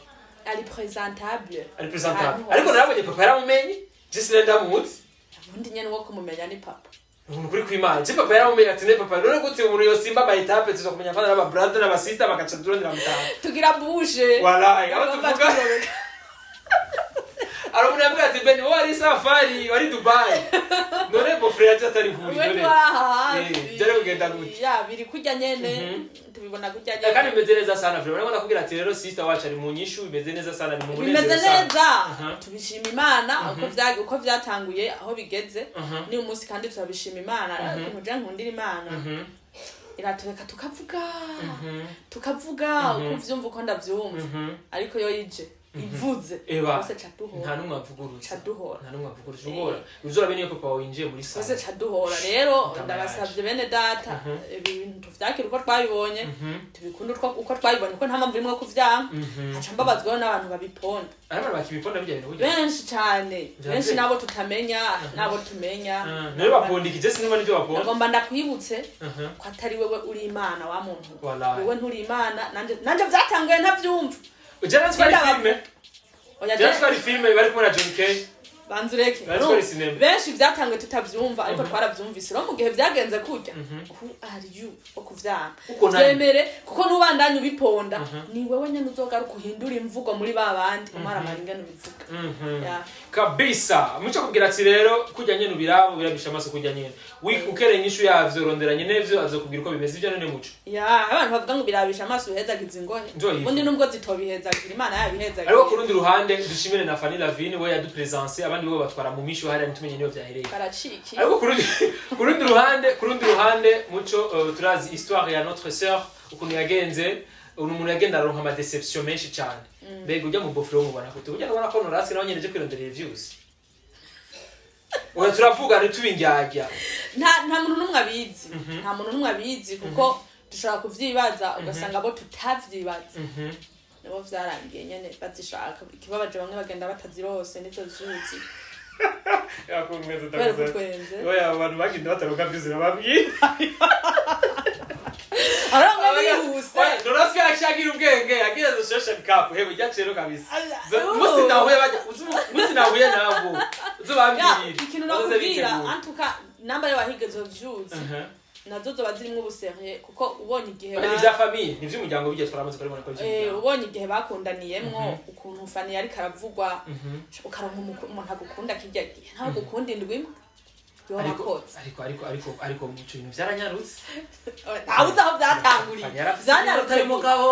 ari présentable ariko narabonye papa yaramumenye je sinenda muzi ubundi nyene wo kumumenya ni papa umuntu kuri kwimana je papa yaramumenye ati ne papa none gute umuntu yosimba ba etape tuzo kumenya fana n'aba brother n'aba sister bakaca durondera mutanga tugira bouge voilà aba tuvuga arabona yambwa ati ben wari safari wari Dubai none bofre yaje atari huri none jare kugenda gute ya biri kujya nyene tubibona kujya nyene kandi bimeze neza sana vre urabona kugira ati rero sister wacu ari mu nyishu bimeze neza sana ni mu munezero bimeze neza tubishima Imana uko vyatanguye aho bigeze ni umunsi kandi turabishima Imana ukuntu je nkundira Imana iratureka tukavuga uko vyumva uko ndavyumva ariko yo yije ivuze bose caduhora nta numwe avuguruje caduhora nta numwe avuguruje ubora uzura bene papa winjiye muri sala bose caduhora rero ndabasavye bene data ibintu tuvyakira uko twabibonye tubikunda uko twabibonye ko nta mpamvu imwe kuvyanka haca mbabazwaho n'abantu babiponda abantu bakibiponda bijyanye n'uburyo benshi cyane benshi nabo tutamenya nabo tumenya nero bapondikije sinima n'ibyo baponda ngomba ndakwibutse ko atari wewe uri Imana wa muntu wewe nturi Imana nanje vyatanguye ntavyumva ujana twari filme oya twari filme bari kumwe na John K banzureke benshi vyatanguye tutavyumva ariko twaravyumvise ro mu gihe vyagenze kurya who are you okuvyana twemere kuko nubandanye ubiponda ni wewe nyene uzogaruka uhindura imvugo muri babandi umara maringano bivuga kabisa muco kubwira ati rero kujya nyene ubirabo birabisha amaso kujya nyene ukere nyishu yavyo ronderanye nevyo azokubwira uko bimeze ivyo none muco abantu bavuga ngo birabisha amaso uhezagiza ingohe undi nubwo zitobihezagira Imana yabihezagira ariko kurundi ruhande dushimire na Fanny Lavine we yadupresence abandi bo batwara mu misho hari ntumenye niyo vyahereye karaciki ariko kurundi ruhande muco turazi histoire ya notre sœur ukuntu yagenze umuntu yagenda aronka ama deception menshi cyane mbega ujya mu bofre umubona gute ujya ubona ko Norasque nawe nyeneje kwirondera reviews oya turavuga ari tubingyajya nta muntu numwe abizi kuko dushaka kuvyibaza ugasanga bo tutavyibaza nabo vyarangiye nyene bazishaka ikibabaje bamwe bagenda batazirose nizo zuzi yakumeze takuze oya abantu bagenda bataruka byuzi bababwira aranga bihuse Norasque yashagira ubwenge yagira zo social cup hewe ryacero kabisa musi nahuye nabo uzobambira ikintu nakubwira antuka namba y'abahigeze vyuzi nazo zoba zirimwo ubuserye kuko ubonye igihe ni vya famille ni vy'umuryango bijye twaramaze kuri ko ubonye igihe bakundaniyemwo ukuntu Fanny yari karavugwa ukaronka umuntu agukunda kijya gihe nta gukunda indwi ariko mu kintu vyaranyarutse ntabuze aho vyatanguriye vyanyarutse umugabo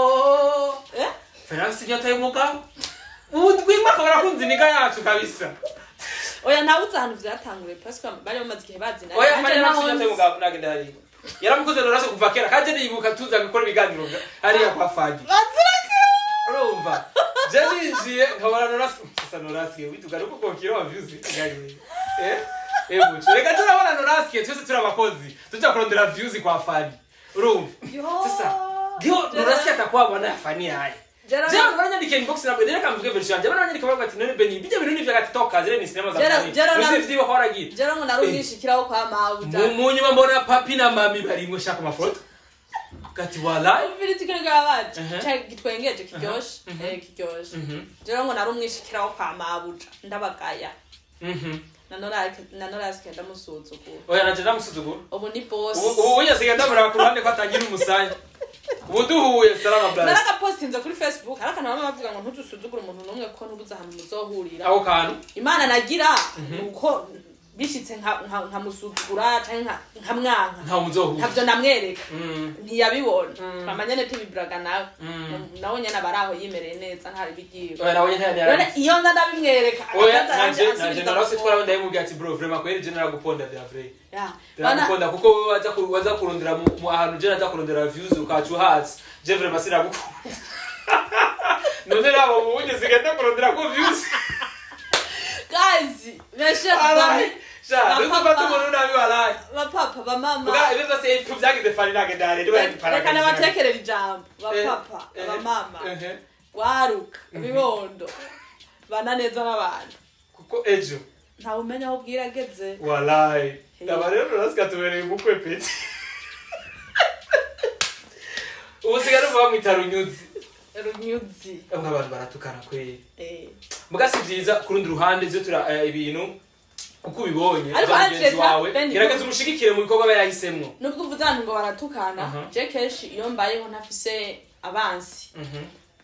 Fanny yataye umugabo udwima akabara kunziniga yacu kabisa oya ntabuze ahantu vyatanguriye parce que bari bamaze igihe bazina oya Fanny yataye umugabo nagenda hari yaramukoze Norasque kuva kera kaje nibuka tuza gukora ibiganiro hariya kwa Fanny urumva jenijiye nkabara Norasque wituga nuko kokiro views ngari ebuche reka turabona Norasque twese turabakozi tujya kurondera views kwa Fanny urumva sasa dio Norasque atakwabona Fanny yaye jana baranyandika inbox na bwedera kamvuge version jana baranyandika bavuga ati none beni bijya bintu nivya gatitoka zire ni cinema za Fanny uzi vyo horagira jana ngo narumwishikiraho kwa mabuja mu nyuma mbona papi na mami bari mu shaka mafoto kati wala ibiri tikanga abaje gitwengeje kiryoshe kiryoshe jana ngo narumwishikiraho kwa mabuja ndabagaya na Norasque ndamusuzugura oya naje ndamusuzugura ubu ni boss ubu yasiga ndabura ku ruhande ko atangira umusaya ubu duhuye salama blast naraga postinze kuri Facebook ariko nabamwe bavuga ngo ntuzusuzugura umuntu numwe ko ntubuza ahantu muzohurira aho kantu imana nagira uko bishitse nka musuzugura canke nka mwanka nta muzohurira ntavyo namwereka ntiyabibona twamanyane tubibiraga nawe nyene baraho yimereye neza ntari bigiye oya nawe nyene iyo ndabimwereka oya naje Norasque twarabonda yimugira ati bro vraiment kweri je naraguponda vya vrai naraguponda kuko wewe waza kurondera mu ahantu je naza kurondera views ukacu hasi je vraiment sinagukunda none nabo mubunye zigenda kurondera ko views guys meshe ja ndugu batu umuntu nabi walaye bapapa bamama buga ibizo se tuvyagize Fanny nagenda rero bari para kana batekerera ijambo bapapa bamama waruka bibondo bananeza n'abantu kuko ejo nta umenya aho bwirageze walaye aba rero Norasque tubereye umukwe peti ubusigara vuba mu runyuzi abantu baratukana kweri muga si vyiza kurundi ruhande zyo tura ibintu uko ubibonye abagenzi wawe gerageza umushigikire mu bikorwa bayahisemwo nubwo uvuze ngo baratukana je kenshi iyo mbayeho ntafise abansi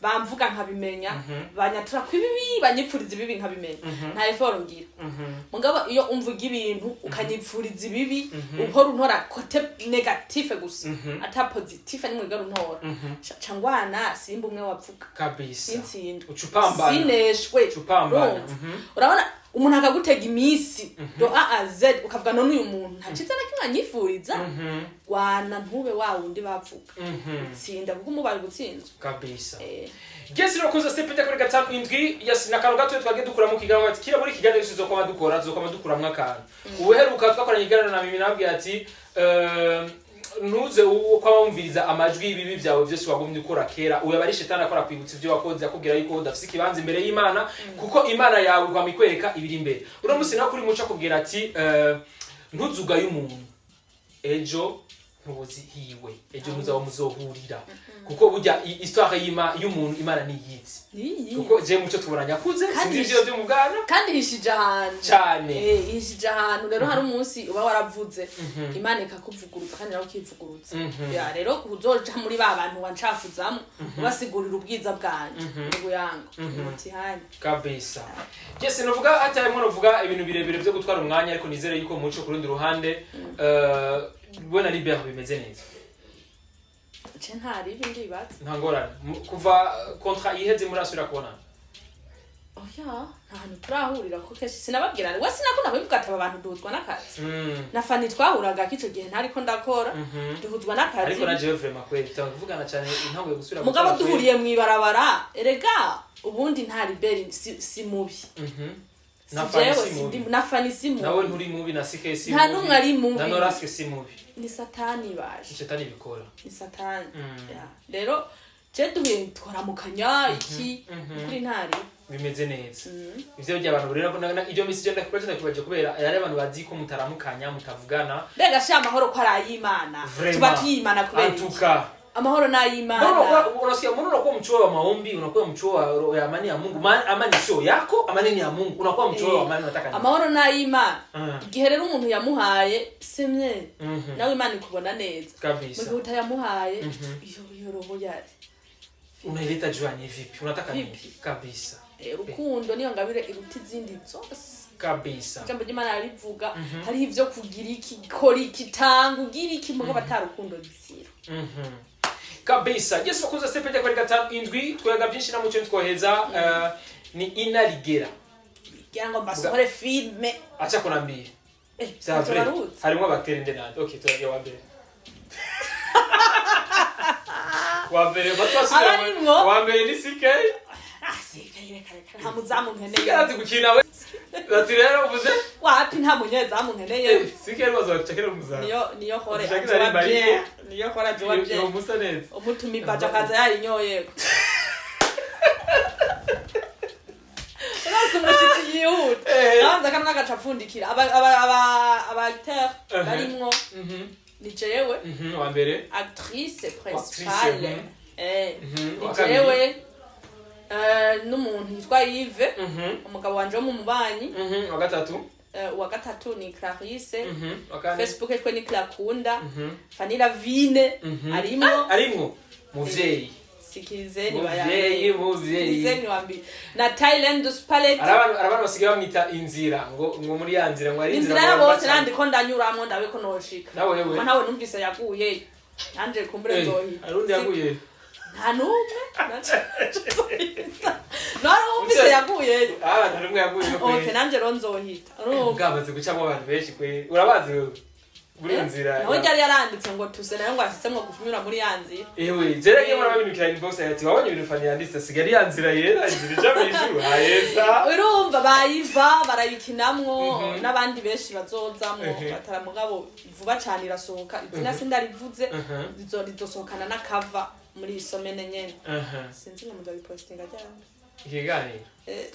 bamvuga nkabimenya banyatura kwibibi banyipfuriza ibibi nkabimenya nta effort ngira mugabo iyo umvuga ibintu ukanyipfuriza ibibi uhora untora kote negative gusa ata positive ni mwigaro untora cangwana simba umwe wavuga kabisa sintsindo ucupambana sineshwe ucupambana urabona umuntu akagutega imisi do a z ukavuga none uyu muntu ntaciza na kimwe anyifuriza gwana ntube wa wundi bavuga tsinda kuko mubaye gutsinzwe kabisa Gesi rokoza stepete kuri gatanu indwi yasina kano gato twage dukura mu kiganiro ati kira muri kiganiro sizokoma dukora zokoma dukura mwakana ubuheruka twakoranye iganiro na mimi nabwiye ati ntuze uko wumviriza amajwi y'ibibi byawe byose wagumye ukora kera uyabari shetani akora kwibutsa ibyo wakoze akubwira yuko udafise ikibanza imbere y'Imana kuko Imana yawe rwamikwereka ibiri imbere uramusi na kuri muca kubwira ati ntuzugaye umuntu ejo ntuzi hiwe ejo muzawo muzohurira kuko burya histoire y'umuntu Imana niyizi kuko je muco tuburanya kuze sinivyo byo mugana kandi hishije ahantu cyane hishije ahantu rero hari umunsi uba waravuze Imana ikakuvuguruza kandi nawe ukivugurutsa ya rero kuzoja muri ba bantu wancafuzamo basigurira ubwiza bwanje ngo yango mutihani kabisa Gesi novuga atayemo novuga ibintu birebire byo gutwara umwanya ariko nizere yuko muco kurundi ruhande Bwana Libert bimeze neza. Je ntari ibindi batse. Ntangorane. Kuva contrat iheze muri asura kubona. Oya, ntahantu turahurira ko keshi sinababwira. We sinakunda kubivuga ati abantu duhuzwa n'akazi. Na Fanny twahuraga kico gihe ntari ko ndakora. Duhuzwa n'akazi. Ariko na jewe vraiment kweli tuvugana cyane intango gusura. Mugabo duhuriye mu ibarabara. Erega ubundi ntari beri si mubi. Na Fanny si mubi. Nawe nturi mubi na CK si mubi. Nta numwe ari mubi. Na Norasque si mubi. Ni satani baje. Satani bikora. Ni satani. Rero je duhe twaramukanya iki kuri ntari bimeze neza. Ivyo by'abantu rero ko ibyo misi je ndakubaje kubera yari abantu bazi ko mutaramukanya mutavugana. Mbega sha amahoro ko ari ay'Imana. Tuba tuyimana kubera. Antuka amahoro n'ayimana. Unasikia mbona unakuwa mchoyo wa maombi, unakuwa mchoyo wa amani ya Mungu. Amani sio yako, amani ni ya Mungu. Unakuwa mchoyo wa amani unataka nini? Amahoro n'ayimana. Igihe rero umuntu yamuhaye semye. Nawe Imana ikubona neza. Kabisa. Mu gihe yamuhaye iyo roho yari. Unaileta juani vipi? Unataka nini? Kabisa. Urukundo niyo ngabire iruti zindi zose. Kabisa. Jambo ry'Imana rivuga hari ivyo kugira iki kori kitanga ugira iki mugo batarukundo zisiro. Kabisa. Yesu bakuza step ya kwa gatatu indwi twaga byinshi na mucyo twoheza ni inarigera. Kugira ngo basohore filme. Acha kunambia. Savre. Harimo abateri ndenade. Okay, twagiye wa mbere. Wa mbere batwasubira. Wa mbere ni CK. CK nta muzamu nkeneye. Sikarazi gukina we. Ati rero uvuze? Wapi nta munyezamu nkeneye. CK bazochakira umuzamu. Niyo hore. Niyo hore ajwabye. Yo musa neza. Umutumi baje akaza yarinyoye. Umushitsi yihuta. Nanza kana nagacapfundikira. Aba acteur barimwo. Ni jewe. Wa mbere. Actrice principale. Ni jewe. N'umuntu yitwa Yves. Umugabo wanje wo mu mubanyi. Wa gatatu ni Clarisse. Facebook yitwa ni Clakunda. FANNY LAVINE. Arimwo. Muvyeyi. Sikizeni muvyeyi wambi na Thailand palette arabana basigaye bamwita inzira ngo muri ya nzira ngo ari inzira yabose nandi ko ndanyuramo ndabe ko noshika nawe yewe ko nawe numvise yaguye nanje kumbure zohi arundi yaguye nta numwe numvise yaguye nta numwe yaguye okay nanje ronzohita bwamaze gucamo abantu benshi kwe urabazi wewe muri nzira nawe ryari yaranditse ngo tuse nayo ngo asitsemwe kunyura muri yanzira jerege mara babinukira inbox ati wabonye ibintu FANNY yanditse sigari yanzira yera inzira ija mwijuru hayeza urumva bayiva barayikinamwo n'abandi benshi bazozamwo bataramugabo vuba cyane irasohoka izina sindarivuze rizosohokana na cover muri isomene nyene sinzi ngo muzo bipostinga cyane ikiganiro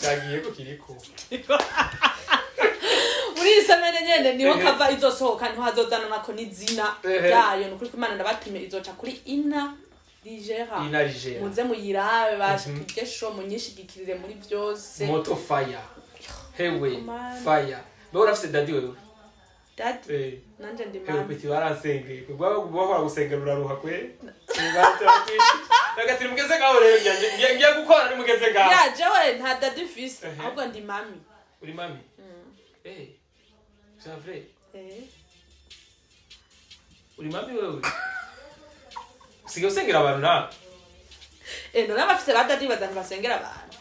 cyagiye ko kiriko muri isomene nyene niho cover izosohoka niho hazozana nako n'izina ryayo nukuri ko Imana ndabatume izoca kuri ina Ligera muze muyirabe bashikije show munyishigikirire muri byose moto fire hewe fire bora afite dadi wewe dadi nanje ndi mama petit baransenge kubwa gusengera uraruha kwe nagati mugeze gaho rero ngiye gukora ni mugeze gaho ya jewe nta dadi fils ahubwo ndi mami uri mami c'est vrai uri mami wewe usigaye usengera abantu na none bafite badadi badani basengera abantu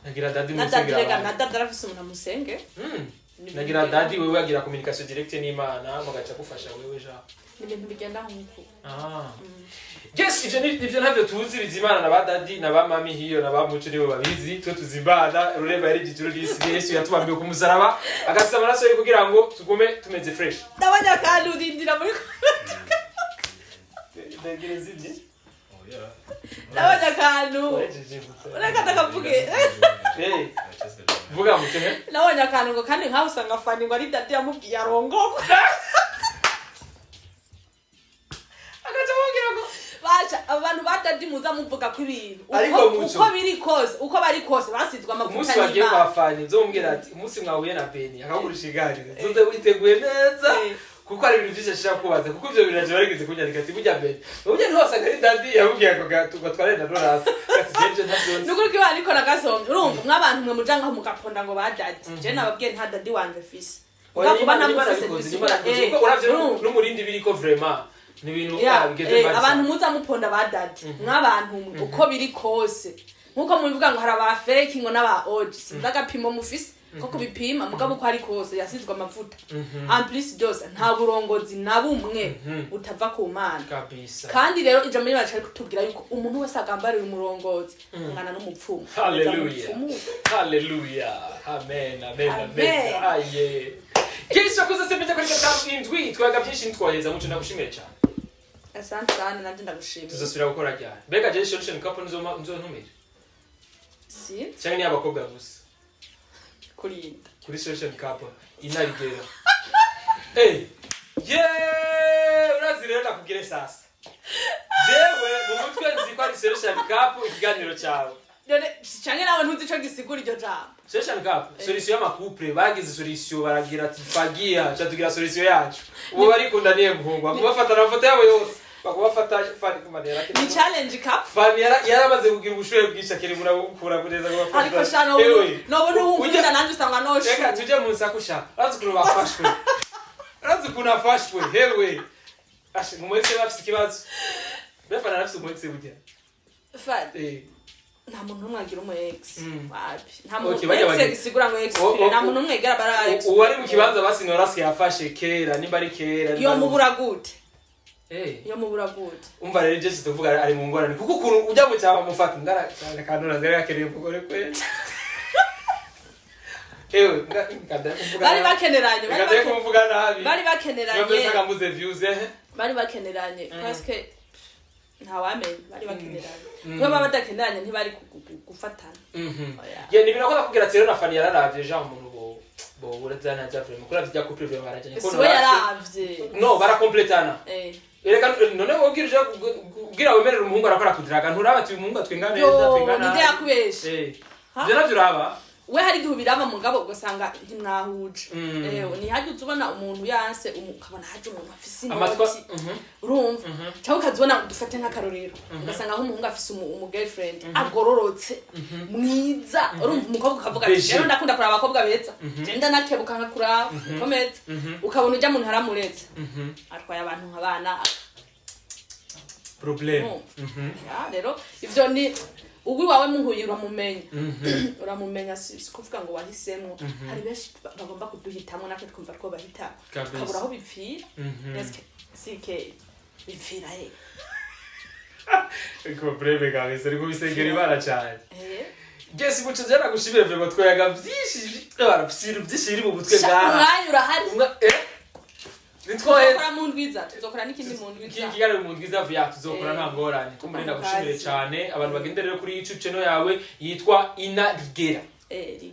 nagira dadi musengera abantu na dadi arafise umuntu amusenge nagira dadi wewe agira communication direct n'Imana mugaca gufasha wewe ja ibintu bigenda nkuko yes ivyo ntabyo tuzi bizimana na badadi na ba mami hiyo na ba muco nibo babizi twe tuzimbana ureba ari giciro y'isi Yesu yatubambiye ku musaraba agasaba amaraso ye kugira ngo tugume tumeze fresh ndabanya kandi udindira muri ndabanya kandi urakata kavuge vuga mutene ndabanya kandi ngo kandi nkaho usanga FANNY ngo ari dadi yamubwiye arongo abantu badadi muza muvuga ko ibintu uko biri kose uko bari kose basizwe amavuta umunsi wagiye kwa FANNY nzombwira ati umunsi mwahuye na Beni akagurisha igari zoze witeguye neza kuko ari ibintu byinshi ashaka kubaza kuko ivyo biraje barigeze kunyandika ati burya Beni burya ntose ari dadi yabwiye ko gatware na Norasque ati jeje ntabyo nuko ko ariko nagasomye urumva mw'abantu mwe mujanga mu gaponda ngo badadi je nababwiye nta dadi wanje fisi kuba namufise kuko uravye n'umurindi biriko vraiment nibintu bigeze bari abantu muza muponda badadi nk'abantu uko biri kose nkuko mubivuga ngo hari aba fake ngo n'aba odd sinzagapimo mufise ko kubipima mugabo ko hari kose yasizwe amavuta en plus dose nta burongozi na bumwe utava ku Mana kabisa kandi rero ijambo ribaje kutubwira yuko umuntu wese agambarira umurongozi ngana n'umupfumu haleluya amen aye Kisha kuza sepeta kuri gatatu indwi twaga byinshi ntwaheza muco ndagushimira cyane asante sana nanje ndagushimira tuzasubira gukora ryari bega je solution couple nzontumira si cyangwa ni abakobwa gusa kuri solution couple inarigera urazi rero nakubwire sasa jewe mu mutwe nzi ko ari solution cup ikiganiro cyawe none canke nawe ntuzi ico gisigura iryo jambo solution cup solution y'amakouple bagize solution baragira ati fagia cyatugira solution yacu ubu bari kundaniye guhungwa kubafata na foto yabo yose bakubafata fani kumanera ni challenge cup fani yaramaze kugira ubushoye bwinshi akiri murabukura neza kubafata ariko shano nobone wumvira nanje usanga noshu reka tuje mu nsakusha razukuru bafashwe razukuna fashwe hewe ashe mumwese bafise ikibazo befana nafise umwese burya fani nta muntu umwe agira umu ex wapi nta muntu ex gisigura ngo ex nta muntu umwe egera bara ex uwari mu kibanza basi Norasque yafashe kera nimba ari kera yo mubura gute yo mubura gute umva rero je tuvuga ari mu ngorane kuko ukuntu ujya mu cyaba mufata ngara cyane kanura zari yakereye umugore kwe ewe bari bakeneranye bari bakeneranye bameze nkamuze views bari bakeneranye presque ntawamenye bari bakeneranye kuko baba badakeneranye ntibari gufatana ye nibira ko nakubwira ati rero na Fanny yararavye Jean umuntu bo urazana cyafre mukora vya couple vya barajanye ko no yaravye no barakompletana ereka none wogirije kugira wemerera umuhungu arakora kudiraga nturabati umuhungu atwingana neza twingana nide yakubeshe je navyo uraba we hari gihe biraba mugabo ugasanga ntimwahuje ni haje uzubona umuntu yanse ukabona haje umuntu afise inoti urumva cyangwa ukazubona dufate nk'akarorero ugasanga aho umuhungu afise umu girlfriend agororotse mwiza urumva umukobwa ukavuga ati rero ndakunda kuraba abakobwa beza genda nakebuka nkakuraba komeza ukabona ujya muntu haramuretse atwaye abantu nk'abana problem rero ivyo ni uwi wawe muhuye uramumenya sikuvuga ngo wahisemo hari benshi bagomba kuduhitamwe natwe twumva ko bahita kabura aho bipfira sike bipfira iko breve gabese ariko bisengera ibara cyane gesi muco zera gushibira vyo twayaga vyinshi byinshi mu butwe bwa mwanyura hari nitwoye tuzokora mu ndwiza tuzokora n'ikindi mu ndwiza kigare mu ndwiza vya tuzokora nta ngorane kumuri ndagushimire cyane abantu bagende rero kuri YouTube channel yawe yitwa Ina Rigera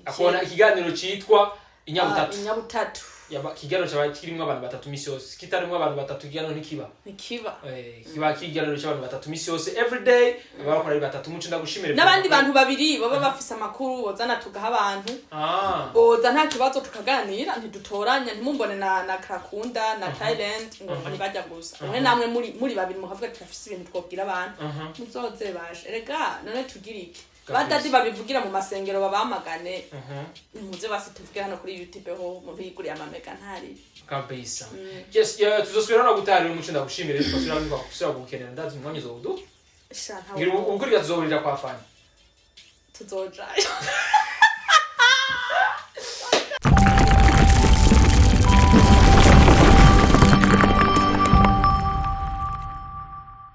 akona ikiganiro cyitwa inyabutatu yaba kiganiro cyaba kirimo abantu batatu misi yose kitarimo abantu batatu kiganiro nikiba kiba kiganiro cy'abantu batatu misi yose every day bakora ari batatu muco ndagushimire n'abandi bantu babiri baba bafise amakuru bozana tugaha abantu boza nta kibazo tukaganira ntidutoranya ntimumbone na Krakunda na Thailand ngo ntibajya gusa umwe namwe muri babiri muhavuga turafise ibintu twobwira abantu muzoze baje rega none tugira iki badadi babivugira mu masengero babamagane muze basi tuvuge hano kuri YouTube ho mu biguriye amamega ntari kabisa yes tuzosubira no gutarira umuco ndagushimire twasubira no kusubira gukenera ndazi umwanya zo udu shanta ngiri ukuri tuzoburira kwa Fanny tuzojayo